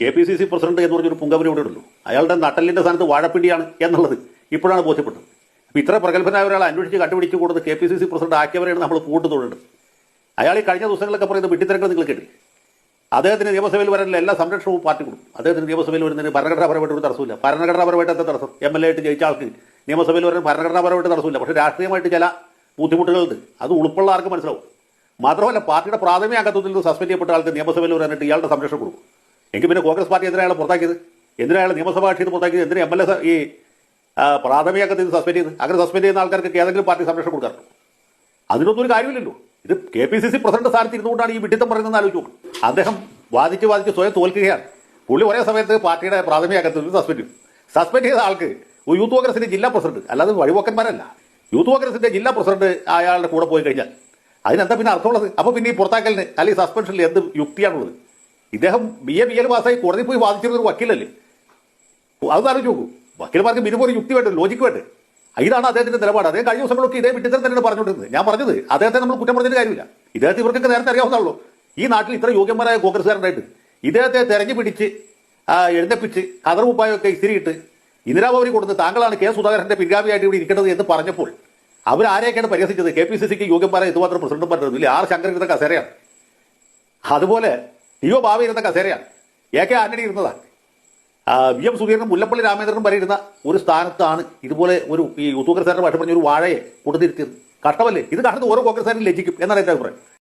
KPCC president എന്ന് പറഞ്ഞൊരു പുങ്കവരി ഇവിടെ ഉള്ളൂ. അയാളുടെ നട്ടലിന്റെ സ്ഥാനത്ത് വാഴപ്പിണ്ടിയാണ് എന്നുള്ളത് ഇപ്പോഴാണ് ബോധ്യപ്പെട്ടത്. അപ്പോൾ ഇത്ര പ്രഗത്ഭനായ ഒരാളെ അന്വേഷിച്ച് കണ്ടുപിടിച്ച് കൊടുത്ത് KPCC പ്രസിഡന്റ് ആക്കിയവരെയാണ് നമ്മൾ കൂട്ടുതൊഴുന്നത്. അയാൾ ഈ കഴിഞ്ഞ ദിവസങ്ങളിലൊക്കെ പറയുന്ന വെട്ടിത്തിരങ്ങൾ നിങ്ങൾ കേട്ടില്ലേ? അദ്ദേഹത്തിന് നിയമസഭയിൽ വരാനുള്ള എല്ലാ സംരക്ഷണവും പാർട്ടി കൊടുക്കും. അദ്ദേഹത്തിന് നിയമസഭയിൽ വരുന്നതിന് ഭരണഘടനാപരമായിട്ട് ഒരു തടസ്സമില്ല. ഭരണഘടനാപരമായിട്ട് എന്താ തടസ്സം? MLA ആയിട്ട് ജയിച്ച ആൾക്ക് നിയമസഭയിൽ വരുന്ന ഭരണഘടനാപരമായിട്ട് തടസ്സമില്ല. പക്ഷേ രാഷ്ട്രീയമായിട്ട് ചില ബുദ്ധിമുട്ടുകളുണ്ട്. അത് ഉൾപ്പെടെ ആർക്ക് മനസ്സിലാവും. മാത്രമല്ല, പാർട്ടിയുടെ പ്രാഥമിക അംഗത്വത്തിൽ നിന്ന് സസ്പെൻഡ് ചെയ്യപ്പെട്ട ആൾക്ക് നിയമസഭയിൽ വരാനായിട്ട് ഇയാളുടെ സംരക്ഷണം കൊടുക്കും. എങ്കിൽ പിന്നെ കോൺഗ്രസ് പാർട്ടി എന്തിനാണ് അയാളെ പുറത്താക്കിയത്? എന്തിനാണ് അയാൾ നിയമസഭാ കക്ഷിയിൽ നിന്ന് പുറത്താക്കിയത്? എന്തിനാ MLA ഈ പ്രാഥമിക അംഗത്തിൽ നിന്ന് സസ്പെൻഡ് ചെയ്ത്? അങ്ങനെ സസ്പെൻഡ് ചെയ്യുന്ന ആൾക്കാർക്ക് ഏതെങ്കിലും പാർട്ടി സംരക്ഷണം കൊടുക്കാറുണ്ടോ? അതിനൊന്നും ഒരു കാര്യമില്ലല്ലോ. ഇത് KPCC പ്രസിഡന്റ് സ്ഥാനത്ത് ഇരുന്നുകൊണ്ടാണ് ഈ വിഡിത്തം പറയുന്നത് ആലോചിച്ചു നോക്കും. അദ്ദേഹം വാദിച്ച് സ്വയം തോൽക്കുകയാണ്. പുള്ളി ഒരേ സമയത്ത് പാർട്ടിയുടെ പ്രാഥമിക അംഗത്തിൽ നിന്ന് സസ്പെൻഡ് ചെയ്ത ആൾക്ക് യൂത്ത് കോൺഗ്രസിന്റെ ജില്ലാ പ്രസിഡന്റ്, അല്ലാതെ വഴിപോക്കന്മാരല്ല, യൂത്ത് കോൺഗ്രസിന്റെ ജില്ലാ പ്രസിഡന്റ് അയാളുടെ കൂടെ പോയി കഴിഞ്ഞാൽ അതിനെന്താ പിന്നെ അർത്ഥമുള്ളത്? അപ്പോൾ പിന്നെ ഈ പുറത്താക്കലിന് അല്ലെങ്കിൽ സസ്പെൻഷനിൽ എന്ത് യുക്തിയാണുള്ളത്? ഇദ്ദേഹം BA പാസ്സായി കോടതി പോയി വാദിച്ചിരുന്നൊരു വക്കീലല്ലേ? അത് ആലോചിച്ച് നോക്കൂ. വക്കീൽമാർക്ക് മിനിമം ഒരു യുക്തി വേണ്ട, ലോജിക്ക് വേണ്ട. ഇതാണ് അദ്ദേഹത്തിന്റെ നിലപാട്. അദ്ദേഹം കഴിഞ്ഞ ദിവസങ്ങളൊക്കെ ഇതേ വിട്ടിത്തരം തന്നെയാണ് പറഞ്ഞുകൊണ്ടിരുന്നത്. ഞാൻ പറഞ്ഞത് അദ്ദേഹത്തെ നമ്മൾ കുറ്റം പറഞ്ഞതിന് കാര്യമില്ല. ഇദ്ദേഹത്തെ ഇവർക്കൊക്കെ നേരത്തെ അറിയാവുന്നതാണല്ലോ. ഈ നാട്ടിൽ ഇത്ര യോഗ്യന്മാരായ കോൺഗ്രസ്സുകാരുണ്ടായിട്ട് ഇദ്ദേഹത്തെ തെരഞ്ഞു പിടിച്ച് എഴുന്നപ്പിച്ച് കതറുമുപ്പായൊക്കെ ഇസ്തിരിയിട്ട് ഇന്ദിരാഭവനി കൊടുത്ത് താങ്കളാണ് K. സുധാകരന്റെ പിൻഗാമിയായിട്ട് ഇവിടെ ഇരിക്കേണ്ടത് എന്ന് പറഞ്ഞപ്പോൾ അവരാരെയൊക്കെയാണ് പരിഹസിച്ചത്? KPCCക്ക് യോഗ്യന്മാരെ ഇതുമാത്രം പ്രസിഡന്റുമാരുണ്ട് ഇല്ല. R. ശങ്കർ ഇരുന്ന കസേരയാണ്. അതുപോലെ TO ബാബ ഇരുന്ന കസേരയാണ്. AK ആന്റണി ഇരുന്നതാണ്. VM സുധീരനും മുല്ലപ്പള്ളി രാമേന്ദ്രനും വരെ ഇരുന്ന ഒരു സ്ഥാനത്താണ് ഇതുപോലെ ഒരു ഈ യൂത്ത് കോൺഗ്രസ്സുകാരുടെ ഭാഷ പറഞ്ഞ ഒരു വാഴയെ കൊടുത്തിരുത്തിയത്. കഷ്ടമല്ലേ? ഇത് കാണുന്നത് ഓരോ കോൺഗ്രസ്സുകാരും ലജ്ജിക്കും എന്നാണ് എൻ്റെ അഭിപ്രായം.